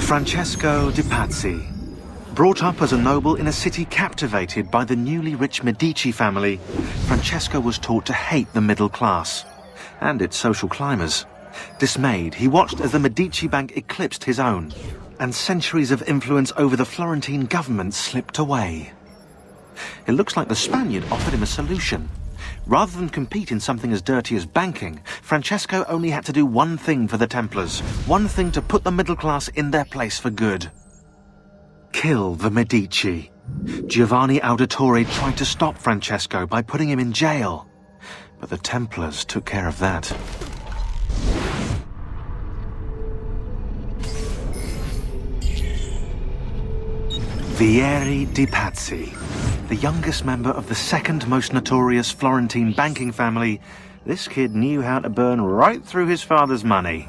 Francesco de Pazzi. Brought up as a noble in a city captivated by the newly rich Medici family, Francesco was taught to hate the middle class and its social climbers. Dismayed, he watched as the Medici Bank eclipsed his own, and centuries of influence over the Florentine government slipped away. It looks like the Spaniard offered him a solution. Rather than compete in something as dirty as banking, Francesco only had to do one thing for the Templars, one thing to put the middle class in their place for good. Kill the Medici. Giovanni Auditore tried to stop Francesco by putting him in jail, but the Templars took care of that. Vieri de Pazzi, the youngest member of the second most notorious Florentine banking family, this kid knew how to burn right through his father's money.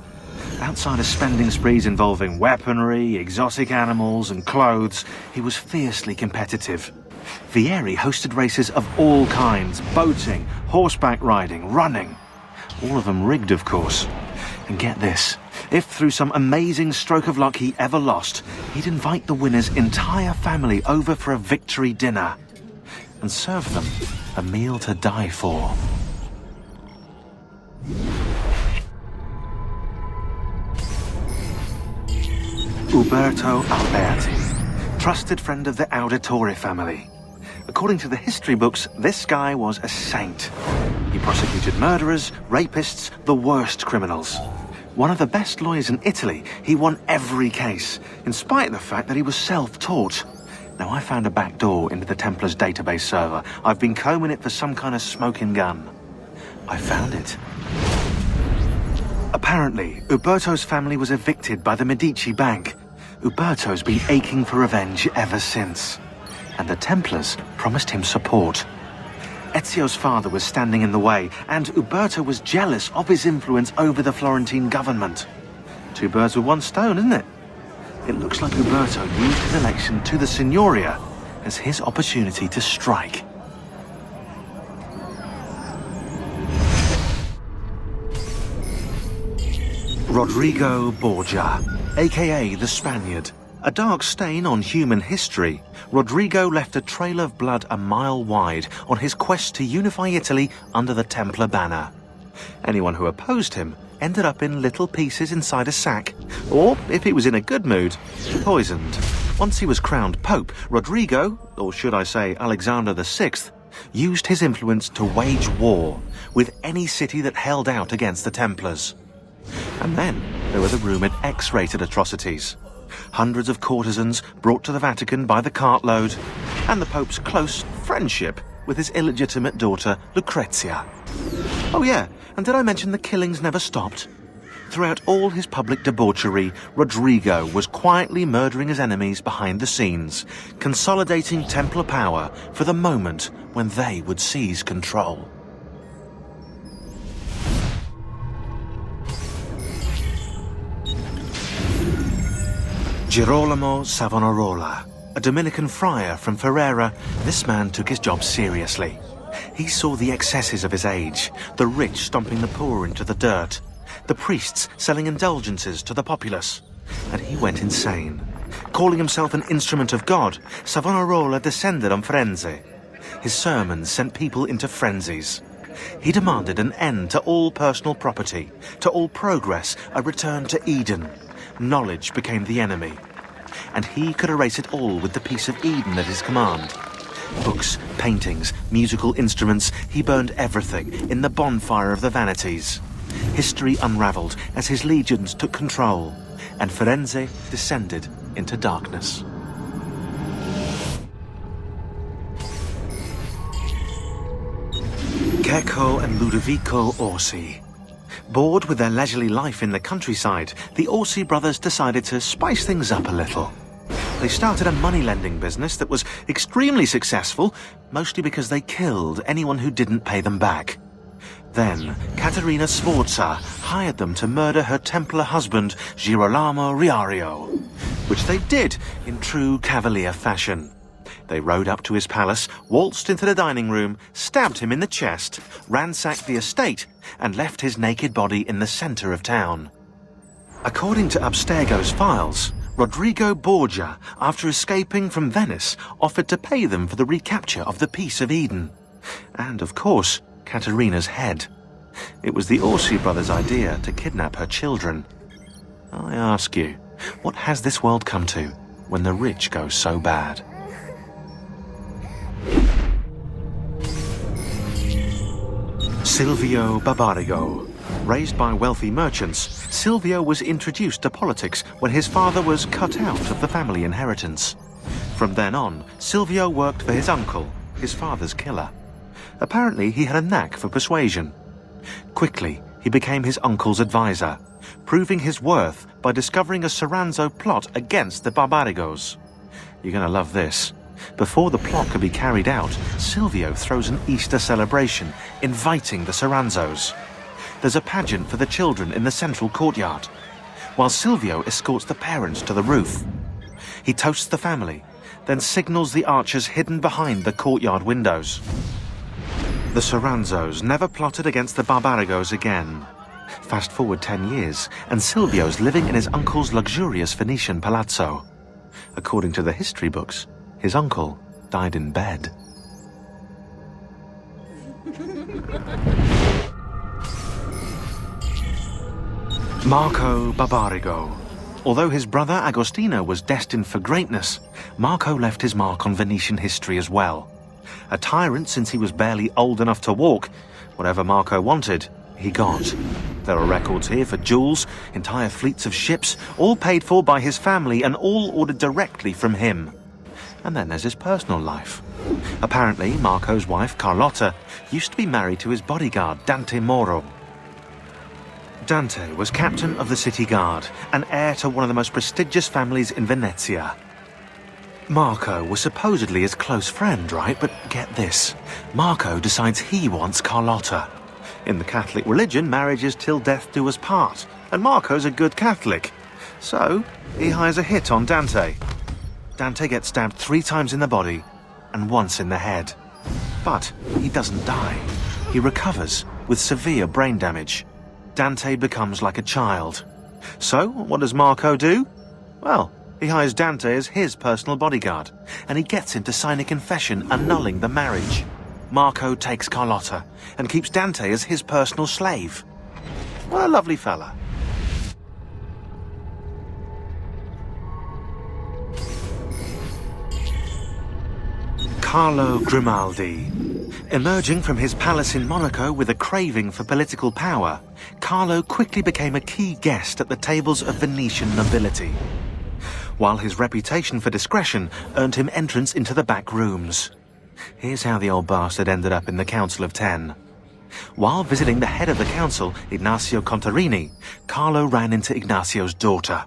Outside of spending sprees involving weaponry, exotic animals and clothes, he was fiercely competitive. Vieri hosted races of all kinds, boating, horseback riding, running. All of them rigged, of course. And get this, if through some amazing stroke of luck he ever lost, he'd invite the winner's entire family over for a victory dinner and serve them a meal to die for. Uberto Alberti, trusted friend of the Auditore family. According to the history books, this guy was a saint. He prosecuted murderers, rapists, the worst criminals. One of the best lawyers in Italy, he won every case, in spite of the fact that he was self-taught. Now, I found a back door into the Templars' database server. I've been combing it for some kind of smoking gun. I found it. Apparently, Uberto's family was evicted by the Medici Bank. Uberto's been aching for revenge ever since. And the Templars promised him support. Ezio's father was standing in the way, and Uberto was jealous of his influence over the Florentine government. Two birds with one stone, isn't it? It looks like Uberto used his election to the Signoria as his opportunity to strike. Rodrigo Borgia, aka the Spaniard. A dark stain on human history, Rodrigo left a trail of blood a mile wide on his quest to unify Italy under the Templar banner. Anyone who opposed him ended up in little pieces inside a sack, or, if he was in a good mood, poisoned. Once he was crowned Pope, Rodrigo, or should I say Alexander VI, used his influence to wage war with any city that held out against the Templars. And then there were the rumoured X-rated atrocities. Hundreds of courtesans brought to the Vatican by the cartload, and the Pope's close friendship with his illegitimate daughter, Lucrezia. Oh yeah, and did I mention the killings never stopped? Throughout all his public debauchery, Rodrigo was quietly murdering his enemies behind the scenes, consolidating Templar power for the moment when they would seize control. Girolamo Savonarola, a Dominican friar from Ferrara, this man took his job seriously. He saw the excesses of his age, the rich stomping the poor into the dirt, the priests selling indulgences to the populace, and he went insane. Calling himself an instrument of God, Savonarola descended on Firenze. His sermons sent people into frenzies. He demanded an end to all personal property, to all progress, a return to Eden. Knowledge became the enemy, and he could erase it all with the piece of Eden at his command. Books, paintings, musical instruments, he burned everything in the bonfire of the vanities. History unravelled as his legions took control, and Firenze descended into darkness. Cecco and Ludovico Orsi. Bored with their leisurely life in the countryside, the Orsi brothers decided to spice things up a little. They started a money-lending business that was extremely successful, mostly because they killed anyone who didn't pay them back. Then, Caterina Sforza hired them to murder her Templar husband, Girolamo Riario, which they did in true cavalier fashion. They rode up to his palace, waltzed into the dining room, stabbed him in the chest, ransacked the estate, and left his naked body in the centre of town. According to Abstergo's files, Rodrigo Borgia, after escaping from Venice, offered to pay them for the recapture of the Peace of Eden. And, of course, Caterina's head. It was the Orsi brothers' idea to kidnap her children. I ask you, what has this world come to when the rich go so bad? Silvio Barbarigo. Raised by wealthy merchants, Silvio was introduced to politics when his father was cut out of the family inheritance. From then on, Silvio worked for his uncle, his father's killer. Apparently, he had a knack for persuasion. Quickly, he became his uncle's advisor, proving his worth by discovering a Soranzo plot against the Barbarigos. You're going to love this. Before the plot could be carried out, Silvio throws an Easter celebration, inviting the Soranzos. There's a pageant for the children in the central courtyard, while Silvio escorts the parents to the roof. He toasts the family, then signals the archers hidden behind the courtyard windows. The Soranzos never plotted against the Barbarigos again. Fast forward 10 years, and Silvio's living in his uncle's luxurious Venetian palazzo. According to the history books, his uncle died in bed. Marco Barbarigo. Although his brother Agostino was destined for greatness, Marco left his mark on Venetian history as well. A tyrant since he was barely old enough to walk, whatever Marco wanted, he got. There are records here for jewels, entire fleets of ships, all paid for by his family and all ordered directly from him. And then there's his personal life. Apparently, Marco's wife, Carlotta, used to be married to his bodyguard, Dante Moro. Dante was captain of the city guard and heir to one of the most prestigious families in Venezia. Marco was supposedly his close friend, right? But get this, Marco decides he wants Carlotta. In the Catholic religion, marriage is till death do us part, and Marco's a good Catholic. So, he hires a hit on Dante. Dante gets stabbed 3 times in the body and once in the head. But he doesn't die. He recovers with severe brain damage. Dante becomes like a child. So, what does Marco do? Well, he hires Dante as his personal bodyguard, and he gets him to sign a confession annulling the marriage. Marco takes Carlotta and keeps Dante as his personal slave. What a lovely fella. Carlo Grimaldi. Emerging from his palace in Monaco with a craving for political power, Carlo quickly became a key guest at the tables of Venetian nobility, while his reputation for discretion earned him entrance into the back rooms. Here's how the old bastard ended up in the Council of Ten. While visiting the head of the council, Ignazio Contarini, Carlo ran into Ignazio's daughter.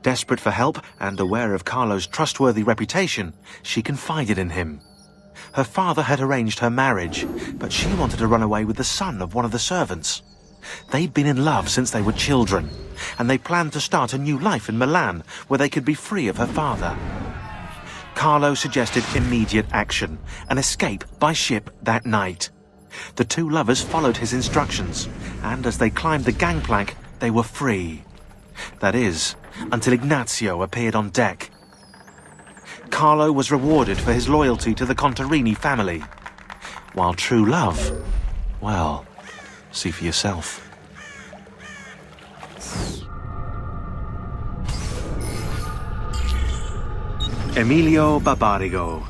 Desperate for help and aware of Carlo's trustworthy reputation, she confided in him. Her father had arranged her marriage, but she wanted to run away with the son of one of the servants. They'd been in love since they were children, and they planned to start a new life in Milan, where they could be free of her father. Carlo suggested immediate action, an escape by ship that night. The two lovers followed his instructions, and as they climbed the gangplank, they were free. That is, until Ignazio appeared on deck. Carlo was rewarded for his loyalty to the Contarini family, while true love, well, see for yourself. Emilio Barbarigo,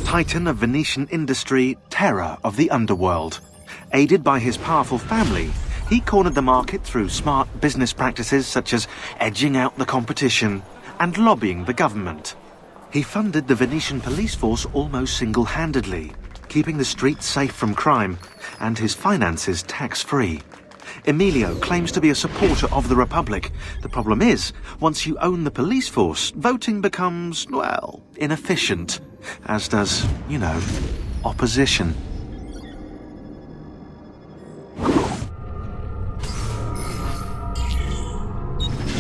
titan of Venetian industry, terror of the underworld. Aided by his powerful family, he cornered the market through smart business practices such as edging out the competition and lobbying the government. He funded the Venetian police force almost single-handedly, keeping the streets safe from crime and his finances tax-free. Emilio claims to be a supporter of the Republic. The problem is, once you own the police force, voting becomes, well, inefficient, as does, you know, opposition.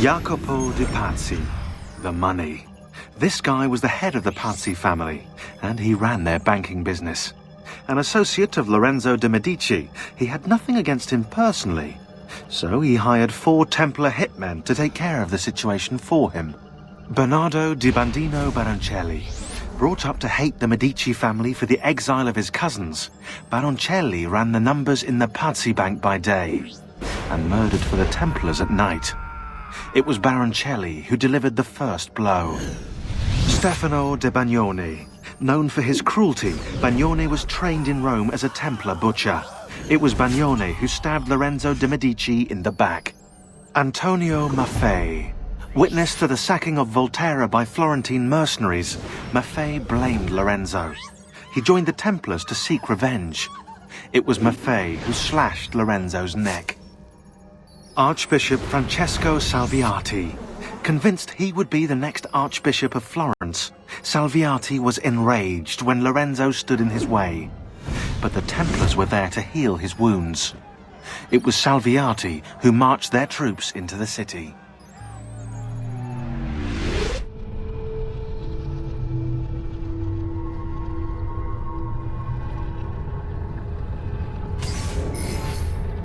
Jacopo de Pazzi, the money. This guy was the head of the Pazzi family, and he ran their banking business. An associate of Lorenzo de' Medici, he had nothing against him personally, so he hired 4 Templar hitmen to take care of the situation for him. Bernardo di Bandino Baroncelli. Brought up to hate the Medici family for the exile of his cousins, Baroncelli ran the numbers in the Pazzi Bank by day and murdered for the Templars at night. It was Baroncelli who delivered the first blow. Stefano de Bagnone. Known for his cruelty, Bagnone was trained in Rome as a Templar butcher. It was Bagnone who stabbed Lorenzo de' Medici in the back. Antonio Maffei. Witness to the sacking of Volterra by Florentine mercenaries, Maffei blamed Lorenzo. He joined the Templars to seek revenge. It was Maffei who slashed Lorenzo's neck. Archbishop Francesco Salviati. Convinced he would be the next Archbishop of Florence, Salviati was enraged when Lorenzo stood in his way. But the Templars were there to heal his wounds. It was Salviati who marched their troops into the city.